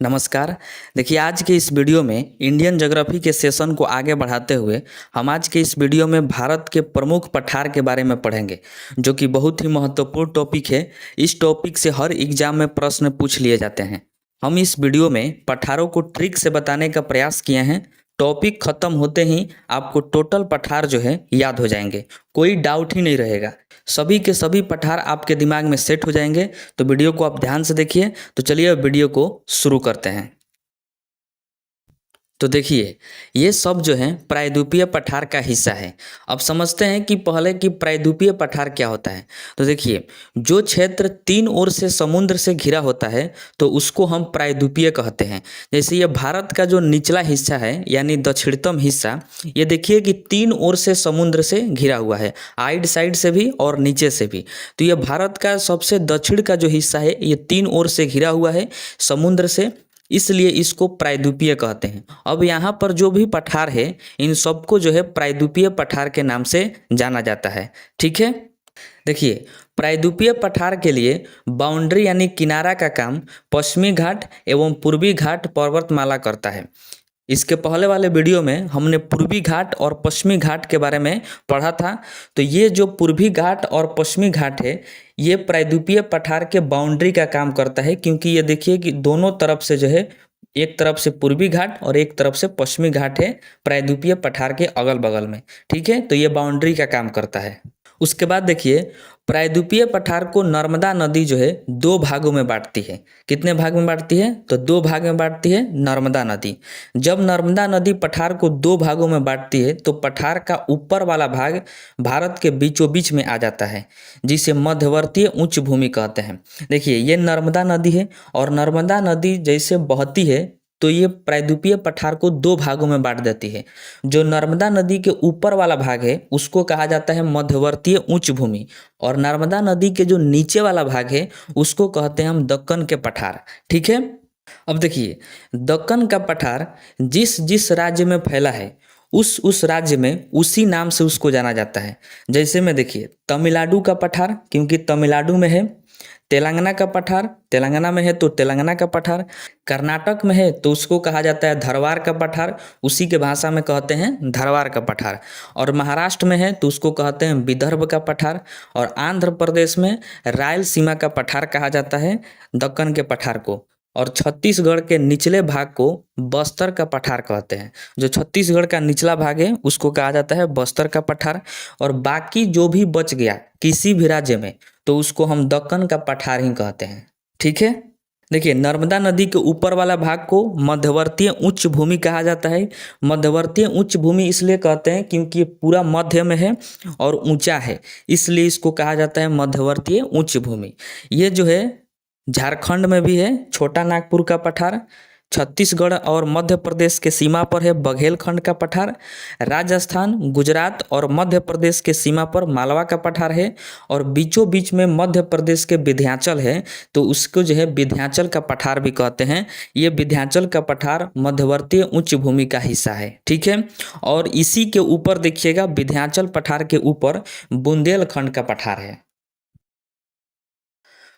नमस्कार। देखिए, आज के इस वीडियो में इंडियन ज्योग्राफी के सेशन को आगे बढ़ाते हुए हम आज के इस वीडियो में भारत के प्रमुख पठार के बारे में पढ़ेंगे, जो कि बहुत ही महत्वपूर्ण टॉपिक है। इस टॉपिक से हर एग्जाम में प्रश्न पूछ लिए जाते हैं। हम इस वीडियो में पठारों को ट्रिक से बताने का प्रयास किए हैं। टॉपिक खत्म होते ही आपको टोटल पठार जो है याद हो जाएंगे, कोई डाउट ही नहीं रहेगा। सभी के सभी पठार आपके दिमाग में सेट हो जाएंगे। तो वीडियो को आप ध्यान से देखिए। तो चलिए अब वीडियो को शुरू करते हैं। तो देखिए, ये सब जो है प्रायद्वीपीय पठार का हिस्सा है। अब समझते हैं कि पहले कि प्रायद्वीपीय पठार क्या होता है। तो देखिए, जो क्षेत्र तीन ओर से समुद्र से घिरा होता है तो उसको हम प्रायद्वीपीय कहते हैं। जैसे ये भारत का जो निचला हिस्सा है यानी दक्षिणतम हिस्सा, ये देखिए कि तीन ओर से समुद्र से घिरा हुआ है, आइड साइड से भी और नीचे से भी। तो ये भारत का सबसे दक्षिण का जो हिस्सा है ये तीन ओर से घिरा हुआ है समुद्र से, इसलिए इसको प्रायद्वीपीय कहते हैं। अब यहाँ पर जो भी पठार है इन सबको जो है प्रायद्वीपीय पठार के नाम से जाना जाता है। ठीक है। देखिए, प्रायद्वीपीय पठार के लिए बाउंड्री यानी किनारा का काम पश्चिमी घाट एवं पूर्वी घाट पर्वतमाला करता है। इसके पहले वाले वीडियो में हमने पूर्वी घाट और पश्चिमी घाट के बारे में पढ़ा था। तो ये जो पूर्वी घाट और पश्चिमी घाट है ये प्रायद्वीपीय पठार के बाउंड्री का काम करता है, क्योंकि ये देखिए कि दोनों तरफ से जो है, एक तरफ से पूर्वी घाट और एक तरफ से पश्चिमी घाट है प्रायद्वीपीय पठार के अगल बगल में। ठीक है, तो ये बाउंड्री का काम करता है। उसके बाद देखिए, प्रायद्वीपीय पठार को नर्मदा नदी जो है दो भागों में बांटती है। कितने भाग में बांटती है? तो दो भाग में बांटती है नर्मदा नदी। जब नर्मदा नदी पठार को दो भागों में बांटती है तो पठार का ऊपर वाला भाग भारत के बीचों बीच में आ जाता है, जिसे मध्यवर्तीय उच्च भूमि कहते हैं। देखिए, ये नर्मदा नदी है और नर्मदा नदी जैसे बहती है तो ये प्रायद्वीपीय पठार को दो भागों में बांट देती है। जो नर्मदा नदी के ऊपर वाला भाग है उसको कहा जाता है मध्यवर्तीय उच्च भूमि, और नर्मदा नदी के जो नीचे वाला भाग है उसको कहते हैं हम दक्कन के पठार। ठीक है। अब देखिए, दक्कन का पठार जिस जिस राज्य में फैला है उस राज्य में उसी नाम से उसको जाना जाता है। जैसे में देखिए, तमिलनाडु का पठार क्योंकि तमिलनाडु में है, तेलंगाना का पठार तेलंगाना में है तो तेलंगाना का पठार, कर्नाटक में है तो उसको कहा जाता है धरवार का पठार, उसी के भाषा में कहते हैं धरवार का पठार, और महाराष्ट्र में है तो उसको कहते हैं विदर्भ का पठार, और आंध्र प्रदेश में रायलसीमा का पठार कहा जाता है दक्कन के पठार को, और छत्तीसगढ़ के निचले भाग को बस्तर का पठार कहते हैं। जो छत्तीसगढ़ का निचला भाग है उसको कहा जाता है बस्तर का पठार, और बाकी जो भी बच गया किसी भी राज्य में तो उसको हम दक्कन का पठार ही कहते हैं। ठीक है। देखिए, नर्मदा नदी के ऊपर वाला भाग को मध्यवर्तीय उच्च भूमि कहा जाता है। मध्यवर्तीय उच्च भूमि इसलिए कहते हैं क्योंकि ये पूरा मध्य में है और ऊंचा है, इसलिए इसको कहा जाता है मध्यवर्तीय उच्च भूमि। ये जो है झारखंड में भी है छोटा नागपुर का पठार, छत्तीसगढ़ और मध्य प्रदेश के सीमा पर है बघेलखंड का पठार, राजस्थान, गुजरात और मध्य प्रदेश के सीमा पर मालवा का पठार है, और बीचों बीच में मध्य प्रदेश के विंध्याचल है तो उसको जो है विंध्याचल का पठार भी कहते हैं। ये विंध्याचल का पठार मध्यवर्तीय उच्च भूमि का हिस्सा है। ठीक है। और इसी के ऊपर देखिएगा, विंध्याचल पठार के ऊपर बुंदेलखंड का पठार है।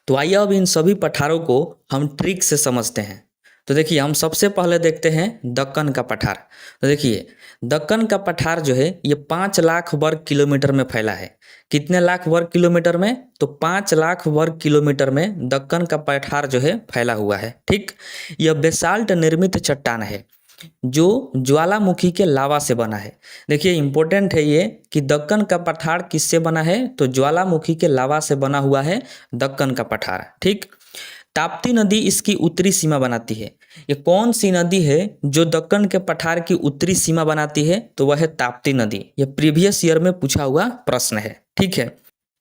तो आइए अब इन सभी पठारों को हम ट्रिक से समझते हैं। तो देखिए, हम सबसे पहले देखते हैं दक्कन का पठार। तो देखिए, दक्कन का पठार जो है ये 5 लाख वर्ग किलोमीटर में फैला है। कितने लाख वर्ग किलोमीटर में? तो 5 लाख वर्ग किलोमीटर में दक्कन का पठार जो है फैला हुआ है। ठीक। यह बेसाल्ट निर्मित चट्टान है जो ज्वालामुखी के लावा से बना है। देखिए, इंपॉर्टेंट है ये कि दक्कन का पठार किससे बना है? तो ज्वालामुखी के लावा से बना हुआ है दक्कन का पठार। ठीक। ताप्ती नदी इसकी उत्तरी सीमा बनाती है। ये कौन सी नदी है जो दक्कन के पठार की उत्तरी सीमा बनाती है? तो वह है ताप्ती नदी। यह प्रीवियस ईयर में पूछा हुआ प्रश्न है। ठीक है।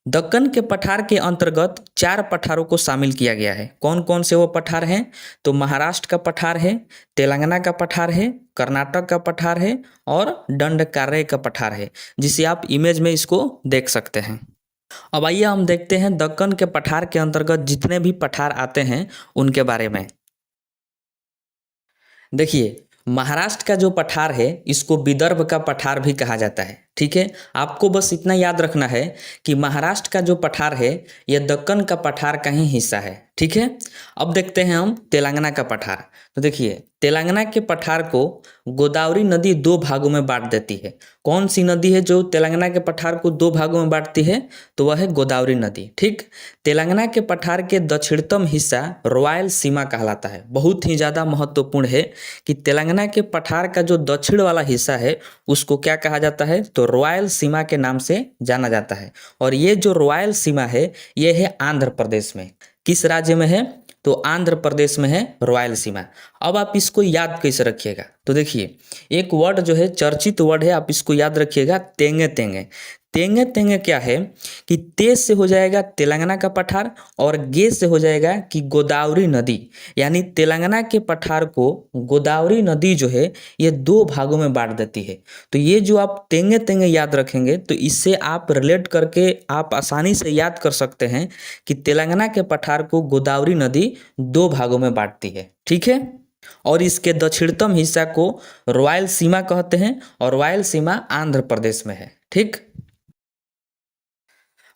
दक्कन के पठार के अंतर्गत 4 पठारों को शामिल किया गया है। कौन कौन से वो पठार हैं? तो महाराष्ट्र का पठार है, तेलंगाना का पठार है, कर्नाटक का पठार है और दंडकारण्य का पठार है, जिसे आप इमेज में इसको देख सकते हैं। अब आइए हम देखते हैं दक्कन के पठार के अंतर्गत जितने भी पठार आते हैं उनके बारे में। देखिए, महाराष्ट्र का जो पठार है इसको विदर्भ का पठार भी कहा जाता है। ठीक है, आपको बस इतना याद रखना है कि महाराष्ट्र का जो पठार है यह दक्कन का पठार का ही हिस्सा है। ठीक है, अब देखते हैं हम तेलंगाना का पठार। तो देखिए, तेलंगाना के पठार को गोदावरी नदी दो भागों में बांट देती है। कौन सी नदी है जो तेलंगाना के पठार को दो भागों में बांटती है? तो वह है गोदावरी नदी। ठीक, तेलंगाना के पठार के दक्षिणतम हिस्सा रॉयल सीमा कहलाता है। बहुत ही ज़्यादा महत्वपूर्ण है कि तेलंगाना के पठार का जो दक्षिण वाला हिस्सा है उसको क्या कहा जाता है? तो रॉयल सीमा के नाम से जाना जाता है। और ये जो रॉयल सीमा है ये है आंध्र प्रदेश में। किस राज्य में है? तो आंध्र प्रदेश में है रॉयल सीमा। अब आप इसको याद कैसे रखिएगा? तो देखिए, एक वर्ड जो है चर्चित वर्ड है, आप इसको याद रखिएगा, तेंगे तेंगे। तेंगे तेंगे क्या है कि ते से हो जाएगा तेलंगाना का पठार और गे से हो जाएगा कि गोदावरी नदी। यानी तेलंगाना के पठार को गोदावरी नदी जो है ये दो भागों में बांट देती है। तो ये जो आप तेंगे तेंगे याद रखेंगे तो इससे आप रिलेट करके आप आसानी से याद कर सकते हैं कि तेलंगाना के पठार को गोदावरी नदी दो भागों में बांटती है। ठीक है, और इसके दक्षिणतम हिस्सा को रॉयल सीमा कहते हैं और रॉयल सीमा आंध्र प्रदेश में है। ठीक,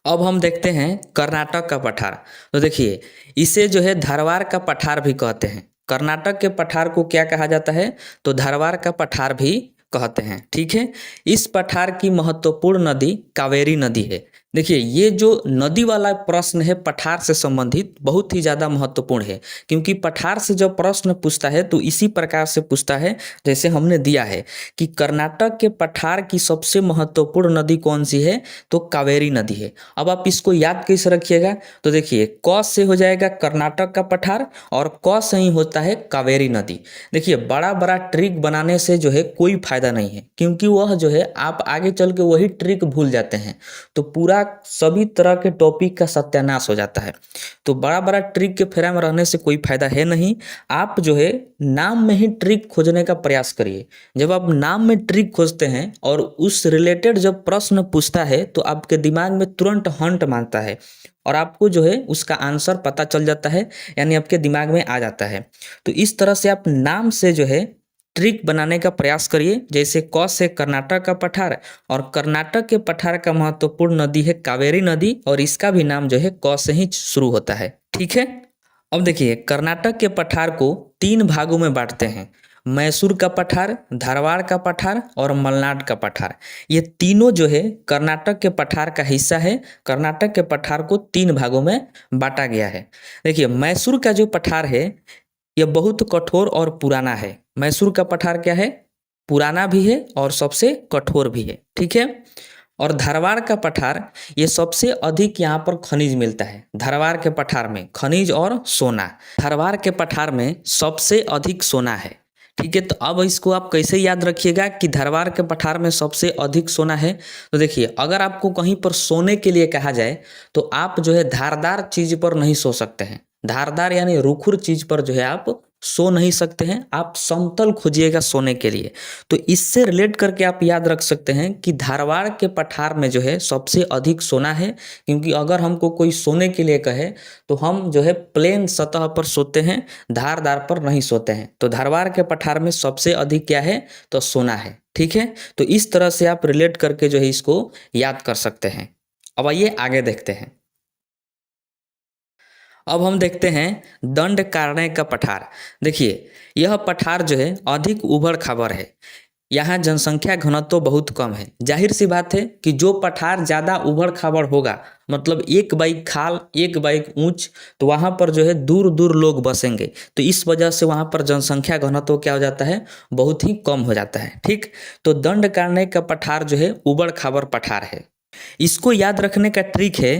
अब हम देखते हैं कर्नाटक का पठार। तो देखिए, इसे जो है धारवाड़ का पठार भी कहते हैं। कर्नाटक के पठार को क्या कहा जाता है? तो धारवाड़ का पठार भी कहते हैं। ठीक है, इस पठार की महत्वपूर्ण नदी कावेरी नदी है। देखिए, ये जो नदी वाला प्रश्न है पठार से संबंधित बहुत ही ज़्यादा महत्वपूर्ण है, क्योंकि पठार से जब प्रश्न पूछता है तो इसी प्रकार से पूछता है जैसे हमने दिया है कि कर्नाटक के पठार की सबसे महत्वपूर्ण नदी कौन सी है? तो कावेरी नदी है। अब आप इसको याद कैसे रखिएगा? तो देखिए, क से हो जाएगा कर्नाटक का पठार और क से ही होता है कावेरी नदी। देखिए, बड़ा बड़ा ट्रिक बनाने से जो है कोई फायदा नहीं है, क्योंकि वह जो है आप आगे चल के वही ट्रिक भूल जाते हैं तो पूरा सभी तरह के टॉपिक का सत्यानाश हो जाता है। तो बड़ा बड़ा ट्रिक के फेरा में रहने से कोई फायदा है नहीं। आप जो है नाम में ही ट्रिक खोजने का प्रयास करिए। जब आप नाम में ट्रिक खोजते हैं और उस रिलेटेड जब प्रश्न पूछता है तो आपके दिमाग में तुरंत हंट मारता है और आपको जो है उसका आंसर पता चल जाता है, यानी आपके दिमाग में आ जाता है। तो इस तरह से आप नाम से जो है ट्रिक बनाने का प्रयास करिए। जैसे क से कर्नाटक का पठार, और कर्नाटक के पठार का महत्वपूर्ण नदी है कावेरी नदी और इसका भी नाम जो है क से ही शुरू होता है। ठीक है, अब देखिए, कर्नाटक के पठार को तीन भागों में बांटते हैं। मैसूर का पठार, धारवाड़ का पठार और मलनाड का पठार। ये तीनों जो है कर्नाटक के पठार का हिस्सा है। कर्नाटक के पठार को तीन भागों में बांटा गया है। देखिए, मैसूर का जो पठार है यह बहुत कठोर और पुराना है। मैसूर का पठार क्या है? पुराना भी है और सबसे कठोर भी है। ठीक है, और धारवाड़ का पठार ये सबसे अधिक यहाँ पर खनिज मिलता है। धारवाड़ के पठार में खनिज और सोना, धारवाड़ के पठार में सबसे अधिक सोना है। ठीक है, तो अब इसको आप कैसे याद रखिएगा कि धारवाड़ के पठार में सबसे अधिक सोना है? तो देखिए, अगर आपको कहीं पर सोने के लिए कहा जाए तो आप जो है धारदार चीज पर नहीं सो सकते हैं। धारदार यानी रुखुर चीज पर जो है आप सो नहीं सकते हैं, आप समतल खोजिएगा सोने के लिए। तो इससे रिलेट करके आप याद रख सकते हैं कि धारवाड़ के पठार में जो है सबसे अधिक सोना है, क्योंकि अगर हमको कोई सोने के लिए कहे तो हम जो है प्लेन सतह पर सोते हैं, धारदार पर नहीं सोते हैं। तो धारवाड़ के पठार में सबसे अधिक क्या है? तो सोना है। ठीक है, तो इस तरह से आप रिलेट करके जो है इसको याद कर सकते हैं। अब आइए आगे देखते हैं। अब हम देखते हैं दंडकारण्य का पठार। देखिए, यह पठार जो है अधिक उबड़ खाबड़ है। यहाँ जनसंख्या घनत्व बहुत कम है। जाहिर सी बात है कि जो पठार ज़्यादा उबड़ खाबड़ होगा, मतलब एक बाइक खाल एक बाइक ऊंच, तो वहाँ पर जो है दूर दूर लोग बसेंगे। तो इस वजह से वहाँ पर जनसंख्या घनत्व क्या हो जाता है? बहुत ही कम हो जाता है। ठीक, तो दंडकारण्य का पठार जो है उबड़ खाबड़ पठार है। इसको याद रखने का ट्रिक है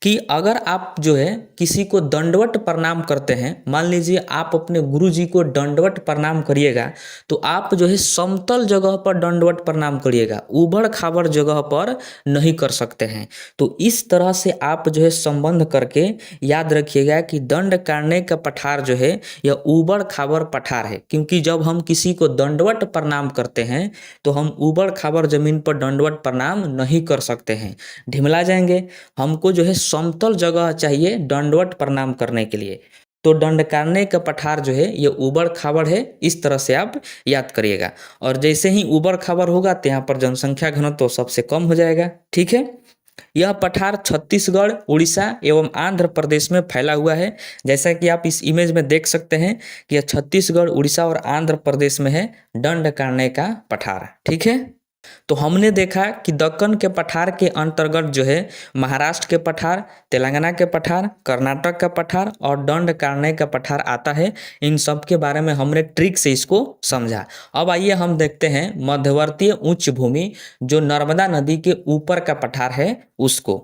कि अगर आप जो है किसी को दंडवत प्रणाम करते हैं, मान लीजिए आप अपने गुरु जी को दंडवत प्रणाम करिएगा, तो आप जो है समतल जगह पर दंडवत प्रणाम करिएगा, उबड़ खाबड़ जगह पर नहीं कर सकते हैं। तो इस तरह से आप जो है संबंध करके याद रखिएगा कि दंडकारण्य का पठार जो है यह उबड़ खाबड़ पठार है, क्योंकि जब हम किसी को दंडवत प्रणाम करते हैं तो हम उबड़ खाबड़ जमीन पर दंडवत प्रणाम नहीं कर सकते हैं, ढिमला जाएंगे। हमको जो है समतल जगह चाहिए दंडवत प्रणाम करने के लिए। तो दंडकारण्य का पठार जो है ये ऊबड़ खाबड़ है, इस तरह से आप याद करिएगा। और जैसे ही ऊबड़ खाबड़ होगा तो यहाँ पर जनसंख्या घनत्व तो सबसे कम हो जाएगा। ठीक है, यह पठार छत्तीसगढ़, उड़ीसा एवं आंध्र प्रदेश में फैला हुआ है। जैसा कि आप इस इमेज में देख सकते हैं कि यह छत्तीसगढ़, उड़ीसा और आंध्र प्रदेश में है दंडकारण्य का पठार। ठीक है, तो हमने देखा कि दक्कन के पठार के अंतर्गत जो है महाराष्ट्र के पठार, तेलंगाना के पठार, कर्नाटक का पठार और दंडकारण्य का पठार आता है। इन सब के बारे में हमने ट्रिक से इसको समझा। अब आइए हम देखते हैं मध्यवर्तीय उच्च भूमि जो नर्मदा नदी के ऊपर का पठार है उसको।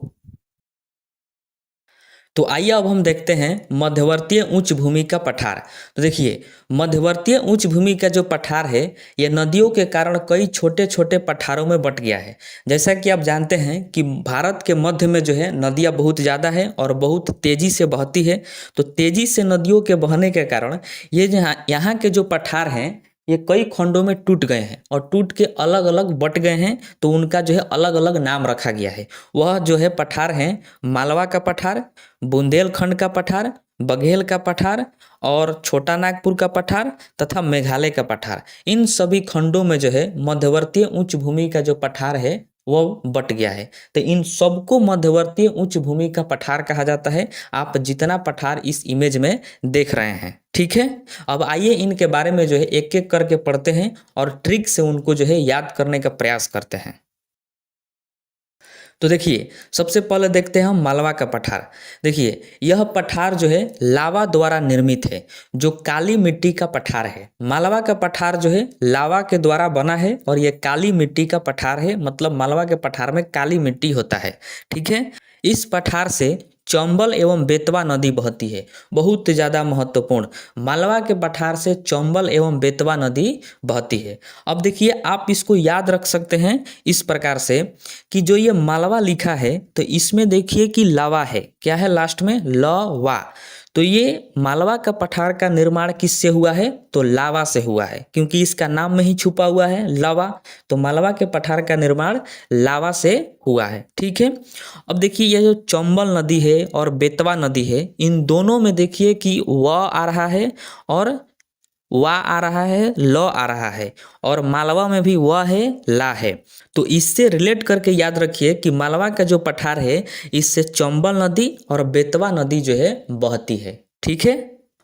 तो आइए अब हम देखते हैं मध्यवर्तीय उच्च भूमि का पठार। तो देखिए, मध्यवर्तीय उच्च भूमि का जो पठार है यह नदियों के कारण कई छोटे छोटे पठारों में बट गया है। जैसा कि आप जानते हैं कि भारत के मध्य में जो है नदियाँ बहुत ज़्यादा है और बहुत तेज़ी से बहती है। तो तेज़ी से नदियों के बहने के कारण ये यहाँ के जो पठार हैं ये कई खंडों में टूट गए हैं और टूट के अलग अलग बट गए हैं। तो उनका जो है अलग अलग नाम रखा गया है। वह जो है पठार हैं मालवा का पठार, बुंदेलखंड का पठार, बघेल का पठार और छोटा नागपुर का पठार तथा मेघालय का पठार। इन सभी खंडों में जो है मध्यवर्तीय उच्च भूमि का जो पठार है वो बट गया है। तो इन सबको मध्यवर्तीय उच्च भूमि का पठार कहा जाता है। आप जितना पठार इस इमेज में देख रहे हैं। ठीक है, अब आइए इनके बारे में जो है एक एक करके पढ़ते हैं और ट्रिक से उनको जो है याद करने का प्रयास करते हैं। तो देखिए, सबसे पहले देखते हैं हम मालवा का पठार। देखिए, यह पठार जो है लावा द्वारा निर्मित है, जो काली मिट्टी का पठार है। मालवा का पठार जो है लावा के द्वारा बना है और यह काली मिट्टी का पठार है, मतलब मालवा के पठार में काली मिट्टी होता है। ठीक है, इस पठार से चंबल एवं बेतवा नदी बहती है, बहुत ज़्यादा महत्वपूर्ण। मालवा के पठार से चंबल एवं बेतवा नदी बहती है। अब देखिए, आप इसको याद रख सकते हैं इस प्रकार से कि जो ये मालवा लिखा है तो इसमें देखिए कि लावा है, क्या है लास्ट में, ल वा। तो ये मालवा का पठार का निर्माण किससे हुआ है, तो लावा से हुआ है, क्योंकि इसका नाम में ही छुपा हुआ है लावा। तो मालवा के पठार का निर्माण लावा से हुआ है। ठीक है, अब देखिए ये जो चंबल नदी है और बेतवा नदी है, इन दोनों में देखिए कि व आ रहा है और वा आ रहा है, ल आ रहा है, और मालवा में भी व है, ला है। तो इससे रिलेट करके याद रखिए कि मालवा का जो पठार है इससे चंबल नदी और बेतवा नदी जो है बहती है। ठीक है,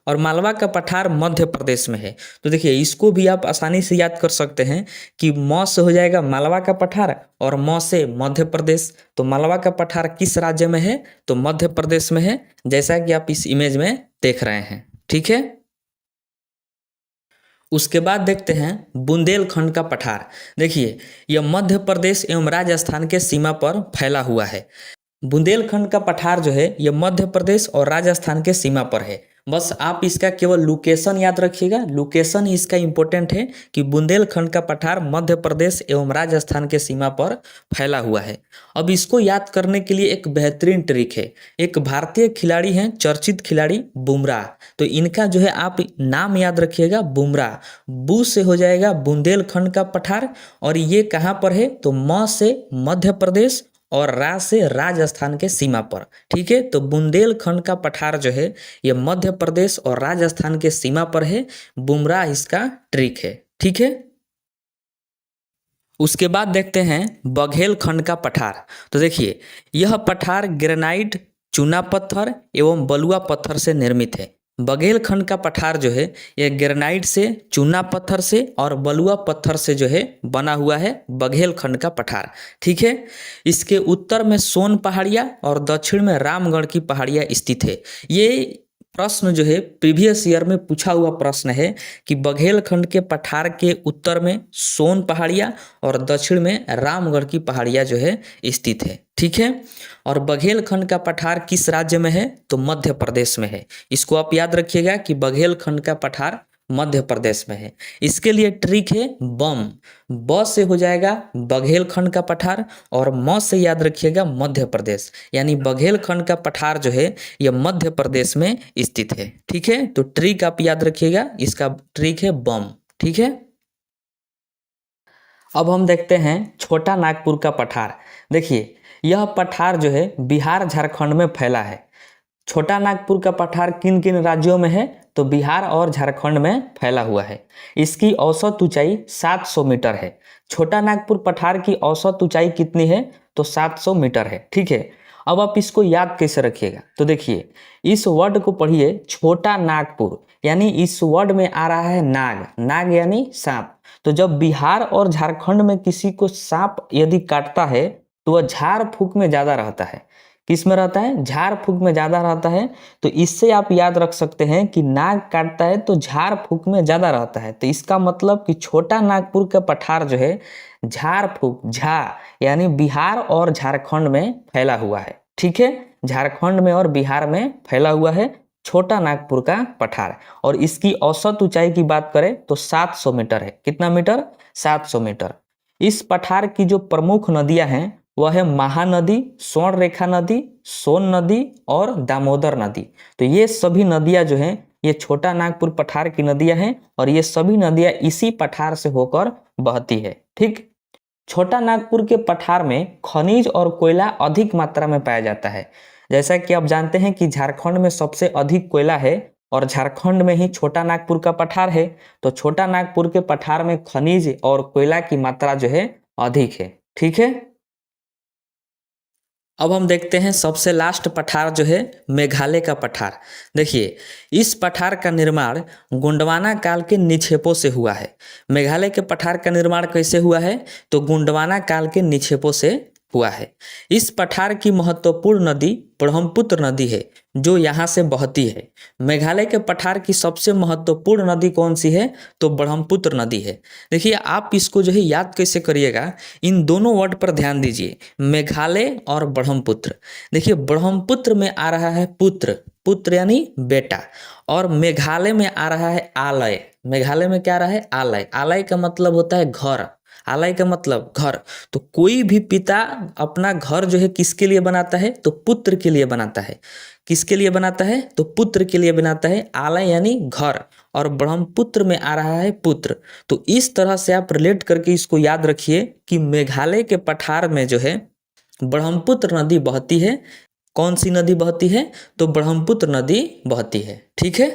और मालवा का पठार मध्य प्रदेश में है। तो देखिए, इसको भी आप आसानी से याद कर सकते हैं कि म से हो जाएगा मालवा का पठार और म से मध्य प्रदेश। तो मालवा का पठार किस राज्य में है, तो मध्य प्रदेश में है, जैसा कि आप इस इमेज में देख रहे हैं। ठीक है, उसके बाद देखते हैं बुंदेलखंड का पठार। देखिए, यह मध्य प्रदेश एवं राजस्थान के सीमा पर फैला हुआ है। बुंदेलखंड का पठार जो है यह मध्य प्रदेश और राजस्थान के सीमा पर है। बस आप इसका केवल लोकेशन याद रखिएगा, लोकेशन इसका इम्पोर्टेंट है कि बुंदेलखंड का पठार मध्य प्रदेश एवं राजस्थान के सीमा पर फैला हुआ है। अब इसको याद करने के लिए एक बेहतरीन ट्रिक है। एक भारतीय खिलाड़ी हैं, चर्चित खिलाड़ी बुमराह, तो इनका जो है आप नाम याद रखिएगा बुमराह। बू से हो जाएगा बुंदेलखंड का पठार और ये कहाँ पर है, तो म से मध्य प्रदेश और रा से राजस्थान के सीमा पर। ठीक है, तो बुंदेलखंड का पठार जो है ये मध्य प्रदेश और राजस्थान के सीमा पर है। बुमराह इसका ट्रिक है। ठीक है, उसके बाद देखते हैं बघेलखंड का पठार। तो देखिए, यह पठार ग्रेनाइट, चूना पत्थर एवं बलुआ पत्थर से निर्मित है। बघेलखंड का पठार जो है यह ग्रेनाइट से, चूना पत्थर से और बलुआ पत्थर से जो है बना हुआ है बघेलखंड का पठार। ठीक है, इसके उत्तर में सोन पहाड़ियाँ और दक्षिण में रामगढ़ की पहाड़ियाँ स्थित है। ये प्रश्न जो है प्रीवियस ईयर में पूछा हुआ प्रश्न है कि बघेलखंड के पठार के उत्तर में सोन पहाड़ियाँ और दक्षिण में रामगढ़ की पहाड़ियाँ जो है स्थित है। ठीक है, और बघेलखंड का पठार किस राज्य में है, तो मध्य प्रदेश में है। इसको आप याद रखिएगा कि बघेलखंड का पठार मध्य प्रदेश में है। इसके लिए ट्रिक है बम। ब से हो जाएगा बघेलखंड का पठार और म से याद रखिएगा मध्य प्रदेश, यानी बघेलखंड का पठार जो है यह मध्य प्रदेश में स्थित है। ठीक है, तो ट्रिक आप याद रखिएगा, इसका ट्रिक है बम। ठीक है, अब हम देखते हैं छोटा नागपुर का पठार। देखिए, यह पठार जो है बिहार झारखंड में फैला है। छोटा नागपुर का पठार किन किन राज्यों में है? तो बिहार और झारखंड में फैला हुआ है। इसकी औसत ऊंचाई 700 मीटर है। छोटा नागपुर पठार की औसत ऊंचाई कितनी है? तो 700 मीटर है। ठीक है, अब आप इसको याद कैसे रखिएगा? तो देखिए, इस वर्ड को पढ़िए, छोटा नागपुर, यानी इस वर्ड में आ रहा है नाग, नाग यानी सांप। तो जब बिहार और झारखंड में किसी को सांप यदि काटता है तो वह झाड़ फूक में ज्यादा रहता है। किस में रहता है? झाड़ फूक में ज्यादा रहता है। तो इससे आप याद रख सकते हैं कि नाग काटता है तो झाड़ फूक में ज्यादा रहता है। तो इसका मतलब कि छोटा नागपुर का पठार जो है झाड़ फूक, झा यानी बिहार और झारखंड में फैला हुआ है। ठीक है, झारखंड में और बिहार में फैला हुआ है छोटा नागपुर का पठार। और इसकी औसत ऊंचाई की बात करें तो 700 मीटर है। कितना मीटर? 700 मीटर। इस पठार की जो प्रमुख नदियां हैं वह है महानदी, स्वर्णरेखा नदी, सोन नदी और दामोदर नदी। तो ये सभी नदियां जो हैं ये छोटा नागपुर पठार की नदियां हैं और ये सभी नदियां इसी पठार से होकर बहती है। ठीक, छोटा नागपुर के पठार में खनिज और कोयला अधिक मात्रा में पाया जाता है। जैसा कि आप जानते हैं कि झारखंड में सबसे अधिक कोयला है और झारखंड में ही छोटा नागपुर का पठार है। तो छोटा नागपुर के पठार में खनिज और कोयला की मात्रा जो है अधिक है। ठीक है, अब हम देखते हैं सबसे लास्ट पठार जो है मेघालय का पठार। देखिए, इस पठार का निर्माण गोंडवाना काल के निक्षेपों से हुआ है। मेघालय के पठार का निर्माण कैसे हुआ है? तो गोंडवाना काल के निक्षेपों से हुआ है। इस पठार की महत्वपूर्ण नदी ब्रह्मपुत्र नदी है जो यहाँ से बहती है। मेघालय के पठार की सबसे महत्वपूर्ण नदी कौन सी है? तो ब्रह्मपुत्र नदी है। देखिए, आप इसको जो है याद कैसे करिएगा, इन दोनों वर्ड पर ध्यान दीजिए, मेघालय और ब्रह्मपुत्र। देखिए, ब्रह्मपुत्र में आ रहा है पुत्र, पुत्र यानी बेटा, और मेघालय में आ रहा है आलय। मेघालय में क्या आ रहा है? आलय। आलय का मतलब होता है घर, आलय का मतलब घर। तो कोई भी पिता अपना घर जो है किसके लिए बनाता है? तो पुत्र के लिए बनाता है। किसके लिए बनाता है? तो पुत्र के लिए बनाता है। आलय यानी घर, और ब्रह्मपुत्र में आ रहा है पुत्र। तो इस तरह से आप रिलेट करके इसको याद रखिए कि मेघालय के पठार में जो है ब्रह्मपुत्र नदी बहती है। कौन सी नदी बहती है? तो ब्रह्मपुत्र नदी बहती है। ठीक है,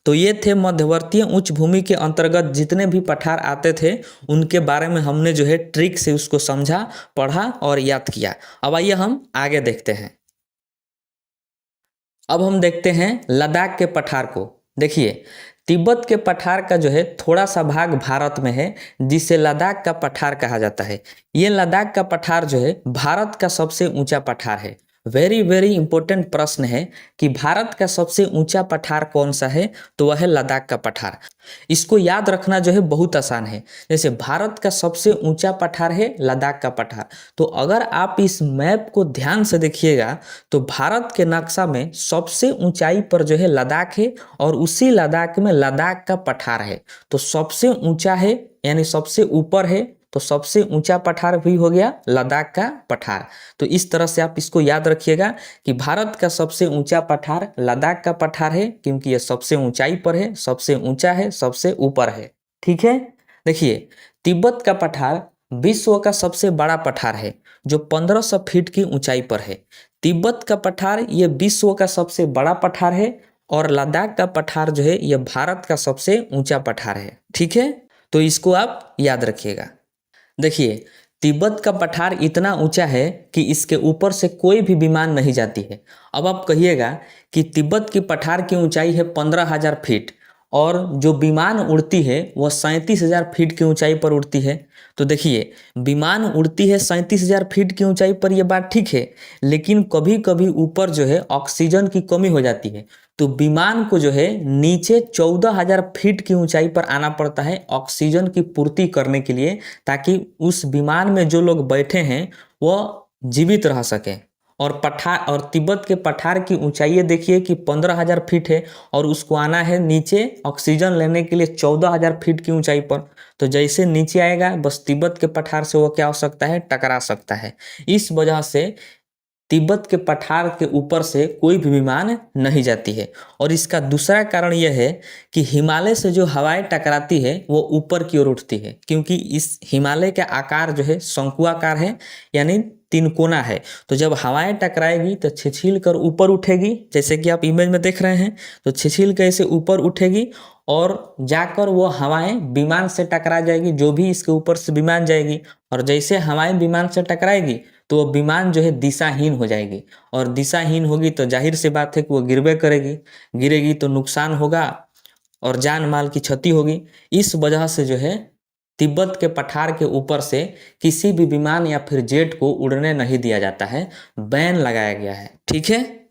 तो ये थे मध्यवर्तीय उच्च भूमि के अंतर्गत जितने भी पठार आते थे उनके बारे में हमने जो है ट्रिक से उसको समझा, पढ़ा और याद किया। अब आइए हम आगे देखते हैं। अब हम देखते हैं लद्दाख के पठार को। देखिए, तिब्बत के पठार का जो है थोड़ा सा भाग भारत में है जिसे लद्दाख का पठार कहा जाता है। ये लद्दाख का पठार जो है भारत का सबसे ऊंचा पठार है। वेरी वेरी इंपॉर्टेंट प्रश्न है कि भारत का सबसे ऊंचा पठार कौन सा है? तो वह है लद्दाख का पठार। इसको याद रखना जो है बहुत आसान है। जैसे भारत का सबसे ऊंचा पठार है लद्दाख का पठार। तो अगर आप इस मैप को ध्यान से देखिएगा तो भारत के नक्शा में सबसे ऊंचाई पर जो है लद्दाख है और उसी लद्दाख में लद्दाख का पठार है। तो सबसे ऊंचा है यानी सबसे ऊपर है, तो सबसे ऊंचा पठार भी हो गया लद्दाख का पठार। तो इस तरह से आप इसको याद रखिएगा कि भारत का सबसे ऊंचा पठार लद्दाख का पठार है क्योंकि यह सबसे ऊंचाई पर है, सबसे ऊंचा है, सबसे ऊपर है। ठीक है, देखिए, तिब्बत का पठार विश्व का सबसे बड़ा पठार है जो 1500 फीट की ऊंचाई पर है। तिब्बत का पठार ये विश्व का सबसे बड़ा पठार है और लद्दाख का पठार जो है यह भारत का सबसे ऊंचा पठार है। ठीक है, तो इसको आप याद रखिएगा। देखिए, तिब्बत का पठार इतना ऊंचा है कि इसके ऊपर से कोई भी विमान नहीं जाती है। अब आप कहिएगा कि तिब्बत की पठार की ऊंचाई है 15,000 फीट और जो विमान उड़ती है वह 37,000 फीट की ऊंचाई पर उड़ती है। तो देखिए, विमान उड़ती है 37,000 फीट की ऊंचाई पर, यह बात ठीक है, लेकिन कभी कभी ऊपर जो है ऑक्सीजन की कमी हो जाती है। तो विमान को जो है नीचे 14,000 फीट की ऊंचाई पर आना पड़ता है ऑक्सीजन की पूर्ति करने के लिए, ताकि उस विमान में जो लोग बैठे हैं वह जीवित रह सकें। और पठार और तिब्बत के पठार की ऊंचाई देखिए कि 15,000 फीट है और उसको आना है नीचे ऑक्सीजन लेने के लिए 14,000 फीट की ऊंचाई पर। तो जैसे नीचे आएगा बस तिब्बत के पठार से वो क्या हो सकता है? टकरा सकता है। इस वजह से तिब्बत के पठार के ऊपर से कोई भी विमान नहीं जाती है। और इसका दूसरा कारण यह है कि हिमालय से जो हवाएं टकराती है वो ऊपर की ओर उठती है, क्योंकि इस हिमालय का आकार जो है शंकुआकार है, यानी तिनकोना है। तो जब हवाएं टकराएगी तो छिछिल कर ऊपर उठेगी, जैसे कि आप इमेज में देख रहे हैं। तो छिछिल कर ऐसे ऊपर उठेगी और जाकर वो हवाएं विमान से टकरा जाएगी, जो भी इसके ऊपर से विमान जाएगी। और जैसे हवाएं विमान से टकराएगी तो वो विमान जो है दिशाहीन हो जाएगी, और दिशाहीन होगी तो जाहिर सी बात है कि वो गिरबे करेगी। गिरेगी तो नुकसान होगा और जान माल की क्षति होगी। इस वजह से जो है तिब्बत के पठार के ऊपर से किसी भी विमान या फिर जेट को उड़ने नहीं दिया जाता है, बैन लगाया गया है। ठीक है।